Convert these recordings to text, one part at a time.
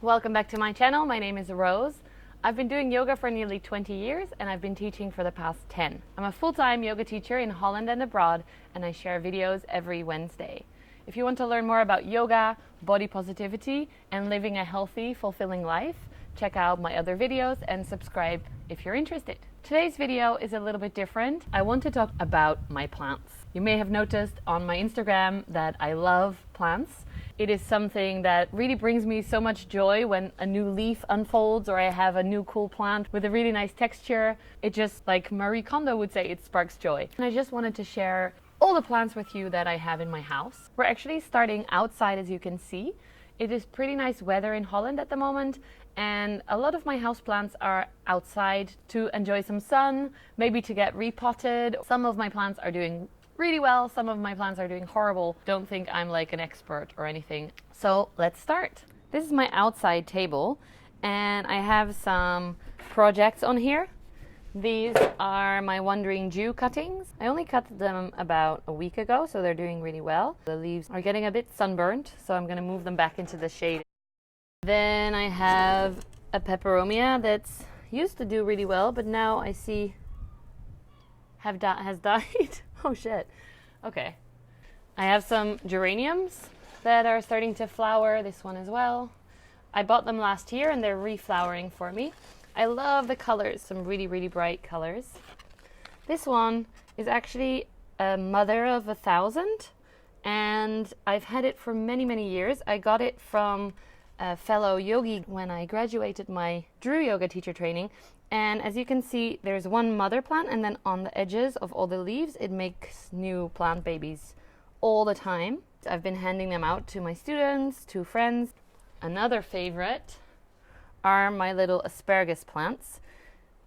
welcome back to my channel. My name is Rose. I've been doing yoga for nearly 20 years and I've been teaching for the past 10. I'm a full-time yoga teacher in Holland and abroad, and I share videos every Wednesday. If you want to learn more about yoga, body positivity, and living a healthy, fulfilling life, check out my other videos and subscribe if you're interested. Today's video is a little bit different. I want to talk about my plants. You may have noticed on my Instagram that I love plants. It is something that really brings me so much joy when a new leaf unfolds or I have a new cool plant with a really nice texture. It just, like Marie Kondo would say, it sparks joy. And I just wanted to share all the plants with you that I have in my house. We're actually starting outside, as you can see. It is pretty nice weather in Holland at the moment, and a lot of my houseplants are outside to enjoy some sun, maybe to get repotted. Some of my plants are doing really well, some of my plants are doing horrible. Don't think I'm like an expert or anything. So let's start. This is my outside table and I have some projects on here. These are my Wandering Jew cuttings. I only cut them about a week ago, so they're doing really well. The leaves are getting a bit sunburnt, so I'm going to move them back into the shade. Then I have a Peperomia that's used to do really well, but now I see has died. Oh shit. Okay. I have some geraniums that are starting to flower, this one as well. I bought them last year and they're reflowering for me. I love the colors, some really, really bright colors. This one is actually a mother of 1,000 and I've had it for many, many years. I got it from a fellow yogi when I graduated my Drew yoga teacher training. And as you can see, there's one mother plant, and then on the edges of all the leaves, it makes new plant babies all the time. I've been handing them out to my students, to friends. Another favorite are my little asparagus plants.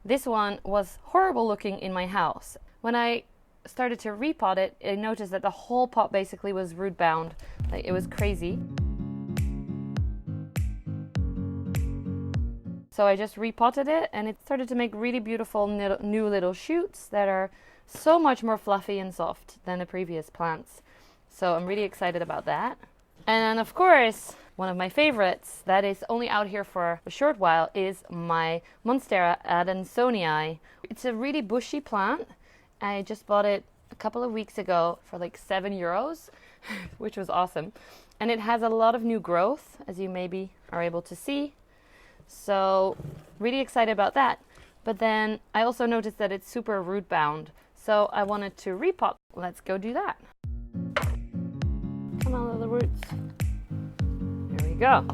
This one was horrible looking in my house. When I started to repot it, I noticed that the whole pot basically was root bound. Like, it was crazy. So I just repotted it and it started to make really beautiful new little shoots that are so much more fluffy and soft than the previous plants. So I'm really excited about that. And then of course, one of my favorites that is only out here for a short while is my Monstera Adansonii. It's a really bushy plant. I just bought it a couple of weeks ago for like €7, which was awesome. And it has a lot of new growth, as you maybe are able to see. So really excited about that. But then I also noticed that it's super root bound. So I wanted to repot. Let's go do that. Come on, little roots. Here we go.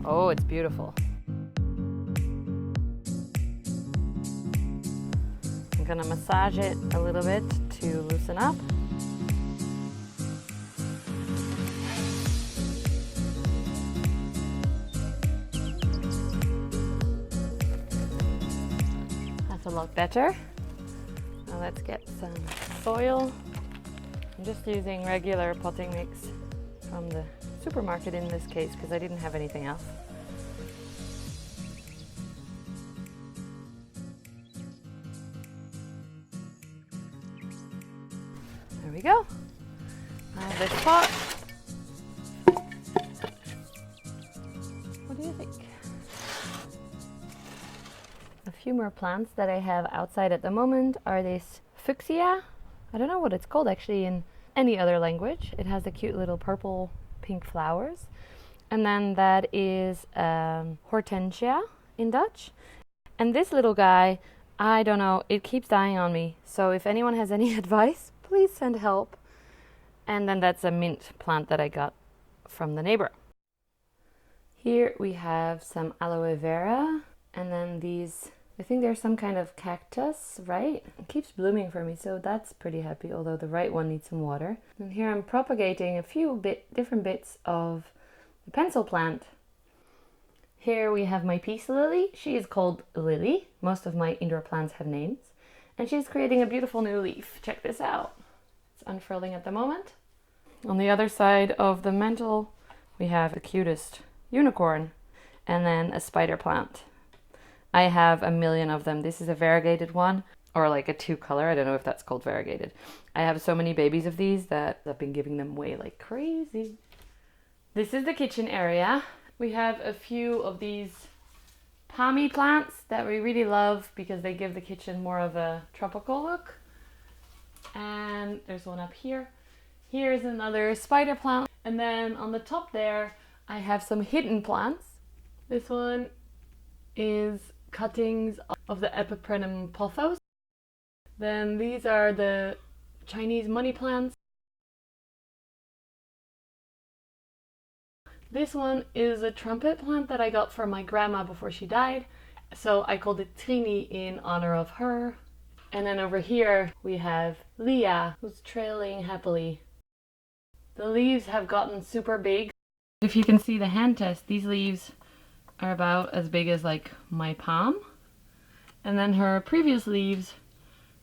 Oh, it's beautiful. I'm gonna massage it a little bit to loosen up. A lot better. Now let's get some soil. I'm just using regular potting mix from the supermarket in this case because I didn't have anything else. There we go. I have this pot. What do you think? A few more plants that I have outside at the moment are this Fuchsia. I don't know what it's called actually in any other language. It has the cute little purple pink flowers. And then that is Hortensia in Dutch. And this little guy, I don't know, it keeps dying on me. So if anyone has any advice, please send help. And then that's a mint plant that I got from the neighbor. Here we have some Aloe Vera. And then these, I think they're some kind of cactus, right? It keeps blooming for me, so that's pretty happy, although the right one needs some water. And here I'm propagating a few different bits of the pencil plant. Here we have my peace lily. She is called Lily. Most of my indoor plants have names. And she's creating a beautiful new leaf. Check this out. It's unfurling at the moment. On the other side of the mantle, we have the cutest unicorn and then a spider plant. I have a million of them. This is a variegated one, or like a 2-color. I don't know if that's called variegated. I have so many babies of these that I've been giving them away like crazy. This is the kitchen area. We have a few of these palmy plants that we really love because they give the kitchen more of a tropical look. And there's one up here. Here's another spider plant. And then on the top there, I have some hidden plants. This one is cuttings of the Epipremnum pothos. Then these are the Chinese money plants. This one is a trumpet plant that I got from my grandma before she died. So I called it Trini in honor of her. And then over here we have Leah, who's trailing happily. The leaves have gotten super big. If you can see the hand test, these leaves are about as big as like my palm. And then her previous leaves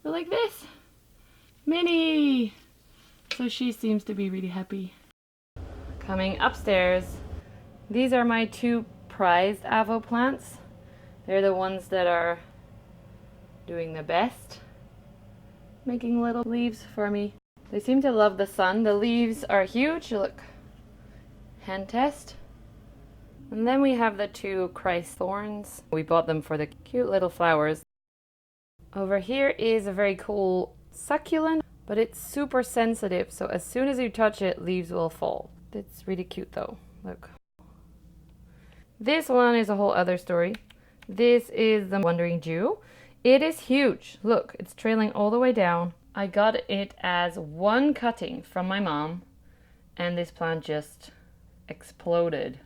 were like this. Mini! So she seems to be really happy. Coming upstairs, these are my two prized avo plants. They're the ones that are doing the best, making little leaves for me. They seem to love the sun. The leaves are huge, look. Hand test. And then we have the two Christ thorns. We bought them for the cute little flowers. Over here is a very cool succulent, but it's super sensitive, so as soon as you touch it, leaves will fall. It's really cute though, look. This one is a whole other story. This is the Wandering Jew. It is huge. Look, it's trailing all the way down. I got it as one cutting from my mom, and this plant just exploded.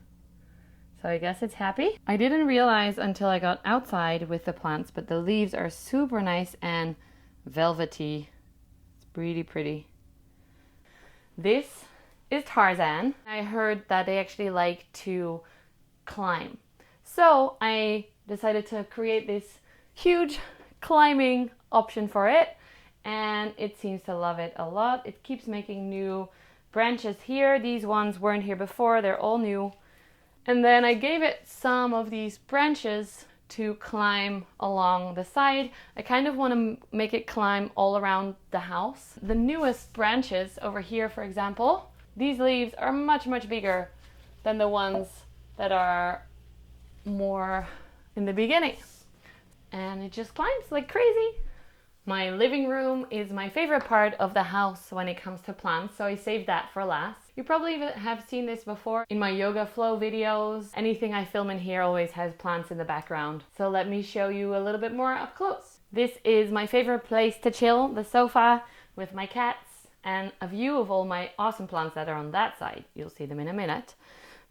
So I guess it's happy. I didn't realize until I got outside with the plants, but the leaves are super nice and velvety. It's really pretty. This is Tarzan. I heard that they actually like to climb. So I decided to create this huge climbing option for it, and it seems to love it a lot. It keeps making new branches here. These ones weren't here before, they're all new. And then I gave it some of these branches to climb along the side. I kind of want to make it climb all around the house. The newest branches over here, for example, these leaves are much, much bigger than the ones that are more in the beginning. And it just climbs like crazy. My living room is my favorite part of the house when it comes to plants, so I saved that for last. You probably have seen this before in my yoga flow videos. Anything I film in here always has plants in the background. So let me show you a little bit more up close. This is my favorite place to chill, the sofa with my cats and a view of all my awesome plants that are on that side. You'll see them in a minute.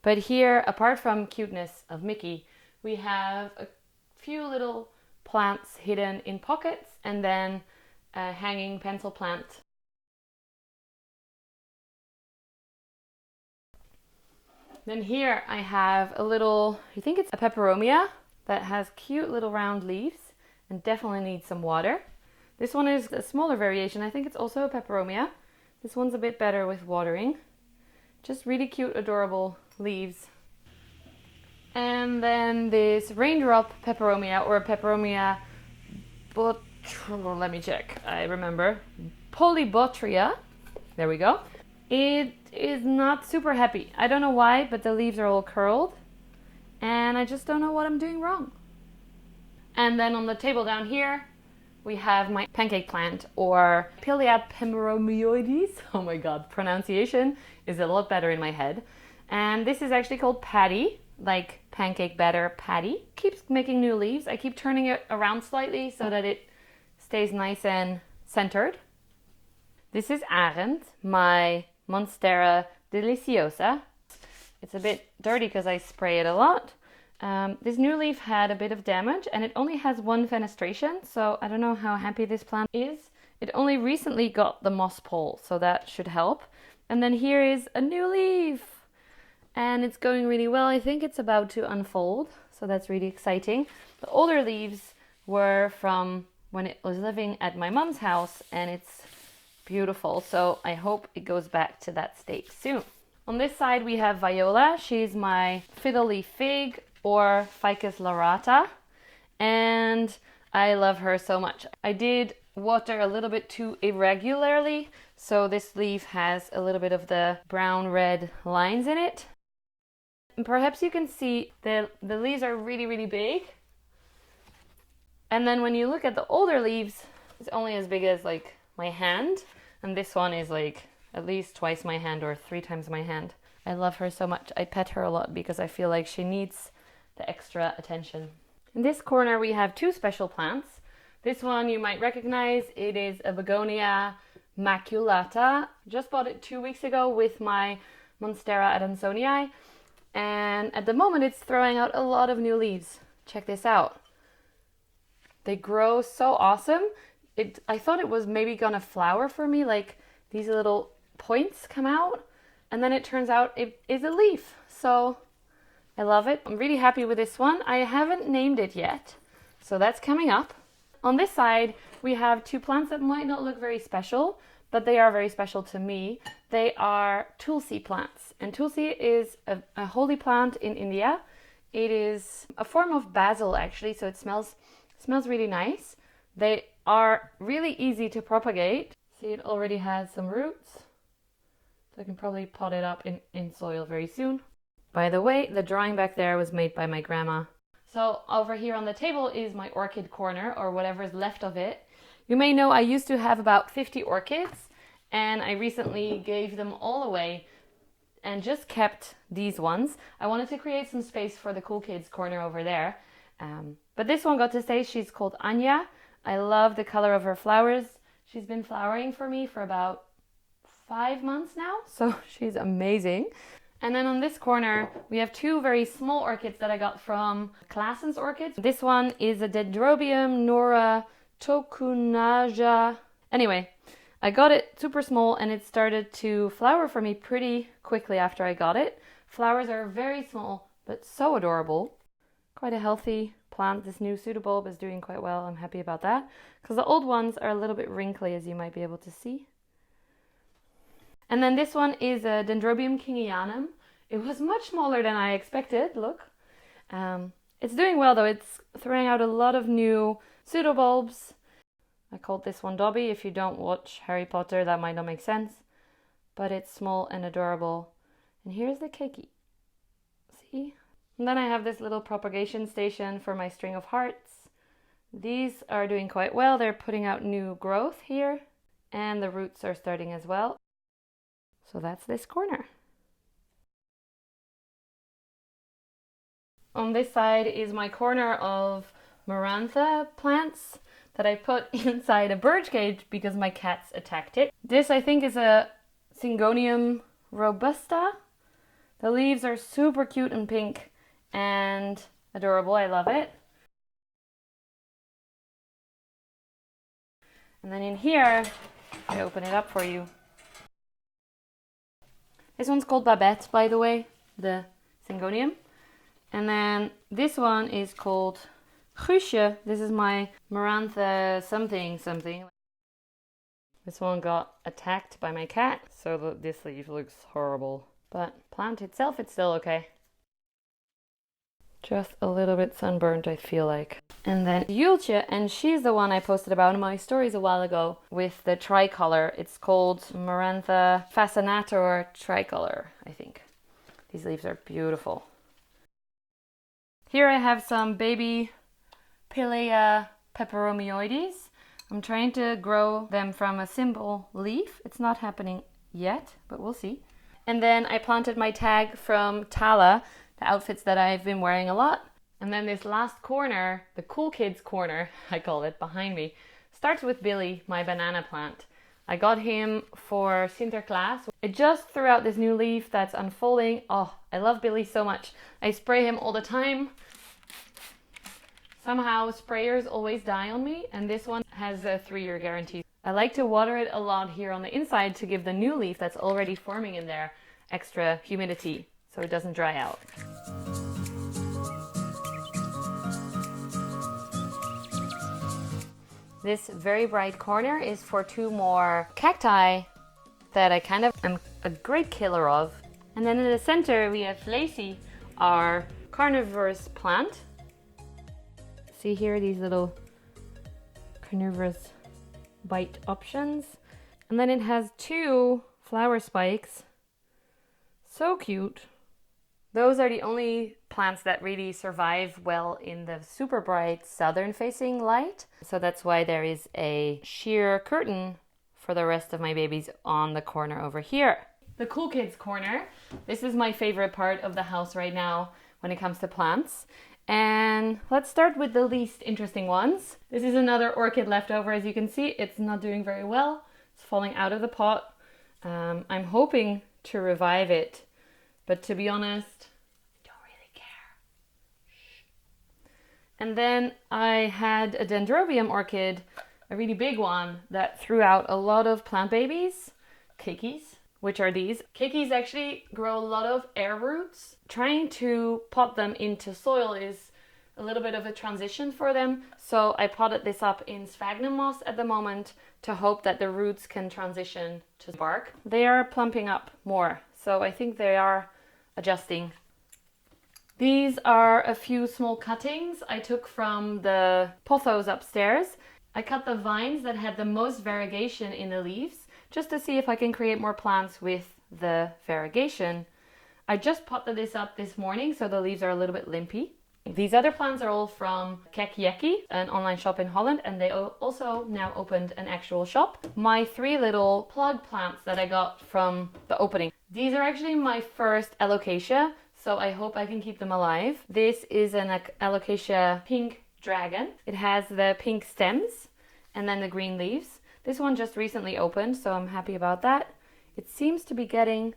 But here, apart from cuteness of Mickey, we have a few little plants hidden in pockets and then a hanging pencil plant. Then here I have a little, I think it's a peperomia that has cute little round leaves and definitely needs some water. This one is a smaller variation. I think it's also a peperomia. This one's a bit better with watering. Just really cute, adorable leaves. And then this raindrop peperomia, or Peperomia let me check, I remember. Polybotrya. There we go. It is not super happy. I don't know why, but the leaves are all curled. And I just don't know what I'm doing wrong. And then on the table down here, we have my pancake plant, or Pilea pemeromioides. Oh my god, pronunciation is a lot better in my head. And this is actually called Patty, like pancake batter patty. Keeps making new leaves. I keep turning it around slightly so that it stays nice and centered. This is Arend, my Monstera deliciosa. It's a bit dirty because I spray it a lot. This new leaf had a bit of damage and it only has one fenestration, so I don't know how happy this plant is. It only recently got the moss pole, so that should help. And then here is a new leaf and it's going really well. I think it's about to unfold, so that's really exciting. The older leaves were from when it was living at my mom's house and it's beautiful, so I hope it goes back to that state soon. On this side we have Viola. She's my fiddle leaf fig, or Ficus laurata, and I love her so much. I did water a little bit too irregularly, so this leaf has a little bit of the brown red lines in it. And perhaps you can see the leaves are really, really big. And then when you look at the older leaves, it's only as big as like my hand. And this one is like at least twice my hand or 3 times my hand. I love her so much. I pet her a lot because I feel like she needs the extra attention. In this corner we have 2 special plants. This one you might recognize. It is a Begonia maculata. Just bought it 2 weeks ago with my Monstera Adansonii. And at the moment it's throwing out a lot of new leaves. Check this out. They grow so awesome. I thought it was maybe gonna flower for me, like these little points come out, and then it turns out it is a leaf. So I love it. I'm really happy with this one. I haven't named it yet, so that's coming up. On this side, we have 2 plants that might not look very special, but they are very special to me. They are Tulsi plants, and Tulsi is a holy plant in India. It is a form of basil actually, so it smells really nice. They are really easy to propagate. See, it already has some roots, so I can probably pot it up in soil very soon. By the way, the drawing back there was made by my grandma. So over here on the table is my orchid corner, or whatever is left of it. You may know I used to have about 50 orchids, and I recently gave them all away and just kept these ones. I wanted to create some space for the cool kids corner over there. But this one got to stay. She's called Anya. I love the color of her flowers. She's been flowering for me for about 5 months now, so she's amazing. And then on this corner, we have 2 very small orchids that I got from Claessen's Orchids. This one is a Dendrobium Kingianum. Anyway, I got it super small and it started to flower for me pretty quickly after I got it. Flowers are very small, but so adorable. Quite a healthy plant. This new pseudobulb is doing quite well. I'm happy about that, because the old ones are a little bit wrinkly, as you might be able to see. And then this one is a Dendrobium Kingianum. It was much smaller than I expected, look. It's doing well though. It's throwing out a lot of new pseudobulbs. I called this one Dobby. If you don't watch Harry Potter, that might not make sense. But it's small and adorable. And here's the keiki. See? And then I have this little propagation station for my string of hearts. These are doing quite well. They're putting out new growth here, and the roots are starting as well. So that's this corner. On this side is my corner of Marantha plants that I put inside a bird cage because my cats attacked it. This I think is a Syngonium robusta. The leaves are super cute and pink and adorable. I love it. And then in here, I open it up for you. This one's called Babette, by the way, the Syngonium. And then this one is called Fuchsia. This is my Marantha something. This one got attacked by my cat, so this leaf looks horrible. But plant itself, it's still okay. Just a little bit sunburnt, I feel like. And then Yulche, and she's the one I posted about in my stories a while ago with the tricolor. It's called Marantha fascinator tricolor, I think. These leaves are beautiful. Here I have some baby Pilea peperomioides. I'm trying to grow them from a simple leaf. It's not happening yet, but we'll see. And then I planted my tag from Tala, the outfits that I've been wearing a lot. And then this last corner, the cool kids corner, I call it, behind me, starts with Billy, my banana plant. I got him for Sinterklaas. It just threw out this new leaf that's unfolding. Oh, I love Billy so much. I spray him all the time. Somehow sprayers always die on me, and this one has a 3-year guarantee. I like to water it a lot here on the inside to give the new leaf that's already forming in there extra humidity so it doesn't dry out. This very bright corner is for 2 more cacti that I kind of am a great killer of. And then in the center we have Lacey, our carnivorous plant. See here these little carnivorous bite options. And then it has 2 flower spikes. So cute. Those are the only plants that really survive well in the super bright southern facing light. So that's why there is a sheer curtain for the rest of my babies on the corner over here. The cool kids corner. This is my favorite part of the house right now when it comes to plants. And let's start with the least interesting ones. This is another orchid leftover. As you can see, it's not doing very well. It's falling out of the pot. I'm hoping to revive it, but to be honest, I don't really care. And then I had a Dendrobium orchid, a really big one, that threw out a lot of plant babies, keikis, which are these. Keikis actually grow a lot of air roots. Trying to pot them into soil is a little bit of a transition for them. So I potted this up in sphagnum moss at the moment to hope that the roots can transition to bark. They are plumping up more, so I think they are adjusting. These are a few small cuttings I took from the pothos upstairs. I cut the vines that had the most variegation in the leaves just to see if I can create more plants with the variegation. I just potted this up this morning, so the leaves are a little bit limpy. These other plants are all from Caperata, an online shop in Holland, and they also now opened an actual shop. My 3 little plug plants that I got from the opening. These are actually my first alocasia, so I hope I can keep them alive. This is an alocasia pink dragon. It has the pink stems and then the green leaves. This one just recently opened, so I'm happy about that. It seems to be getting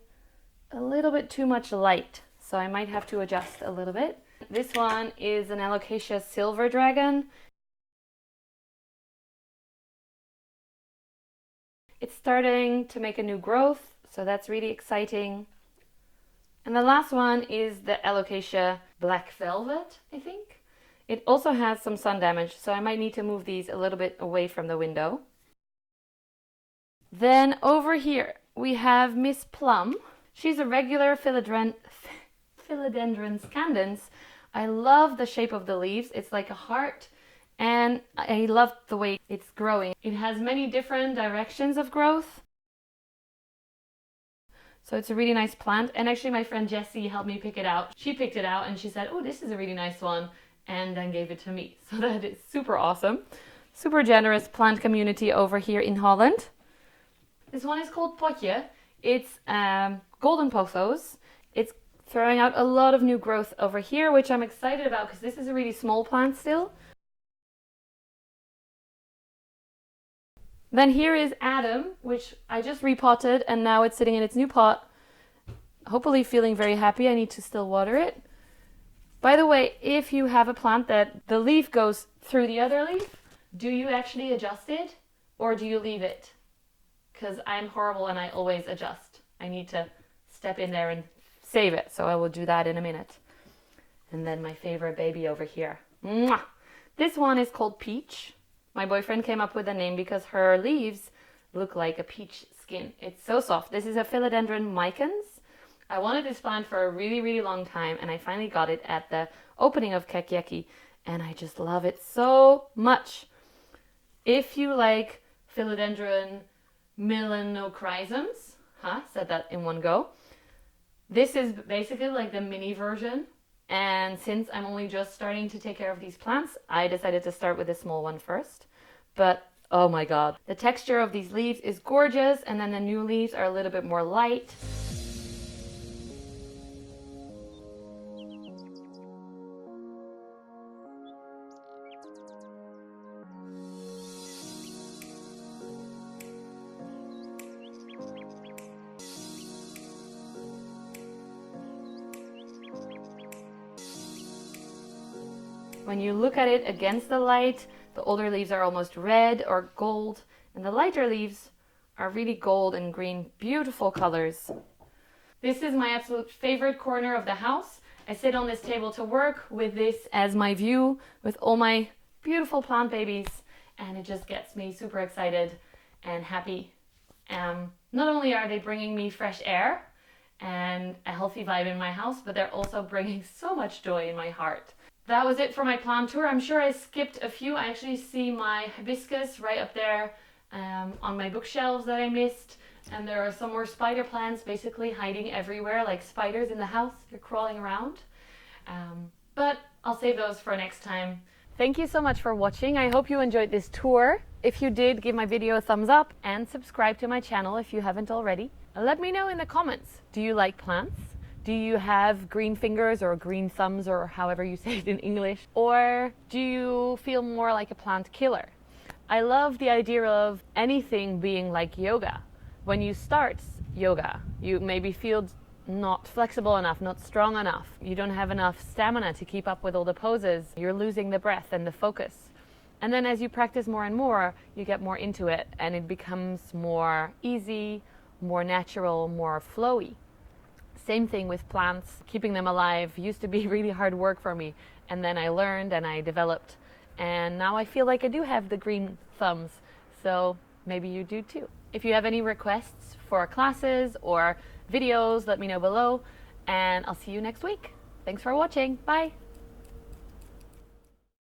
a little bit too much light, so I might have to adjust a little bit. This one is an alocasia silver dragon. It's starting to make a new growth, so that's really exciting. And the last one is the alocasia black velvet, I think. It also has some sun damage, so I might need to move these a little bit away from the window. Then over here we have Miss Plum. She's a regular Philodendron Scandens. I love the shape of the leaves. It's like a heart, and I love the way it's growing. It has many different directions of growth. So it's a really nice plant, and actually my friend Jessie helped me pick it out. She picked it out and she said, oh, this is a really nice one, and then gave it to me. So that is super awesome. Super generous plant community over here in Holland. This one is called Potje. It's golden pothos. It's throwing out a lot of new growth over here, which I'm excited about because this is a really small plant still. Then here is Adam, which I just repotted and now it's sitting in its new pot. Hopefully feeling very happy. I need to still water it. By the way, if you have a plant that the leaf goes through the other leaf, do you actually adjust it or do you leave it? Because I'm horrible and I always adjust. I need to step in there and save it, so I will do that in a minute. And then my favorite baby over here. Mwah! This one is called Peach. My boyfriend came up with a name because her leaves look like a peach skin. It's so soft. This is a Philodendron micans. I wanted this plant for a really, really long time, and I finally got it at the opening of Kekjeki, and I just love it so much. If you like Philodendron Melanochrysums, said that in one go. This is basically like the mini version. And since I'm only just starting to take care of these plants, I decided to start with the small one first. But oh my god, the texture of these leaves is gorgeous, and then the new leaves are a little bit more light. When you look at it against the light, the older leaves are almost red or gold, and the lighter leaves are really gold and green, beautiful colors. This is my absolute favorite corner of the house. I sit on this table to work with this as my view with all my beautiful plant babies, and it just gets me super excited and happy. Not only are they bringing me fresh air and a healthy vibe in my house, but they're also bringing so much joy in my heart. That was it for my plant tour. I'm sure I skipped a few. I actually see my hibiscus right up there on my bookshelves that I missed. And there are some more spider plants basically hiding everywhere, like spiders in the house. They're crawling around. But I'll save those for next time. Thank you so much for watching. I hope you enjoyed this tour. If you did, give my video a thumbs up and subscribe to my channel if you haven't already. Let me know in the comments. Do you like plants? Do you have green fingers or green thumbs, or however you say it in English? Or do you feel more like a plant killer? I love the idea of anything being like yoga. When you start yoga, you maybe feel not flexible enough, not strong enough. You don't have enough stamina to keep up with all the poses. You're losing the breath and the focus. And then as you practice more and more, you get more into it and it becomes more easy, more natural, more flowy. Same thing with plants. Keeping them alive used to be really hard work for me. And then I learned and I developed. And now I feel like I do have the green thumbs. So maybe you do too. If you have any requests for classes or videos, let me know below. And I'll see you next week. Thanks for watching. Bye.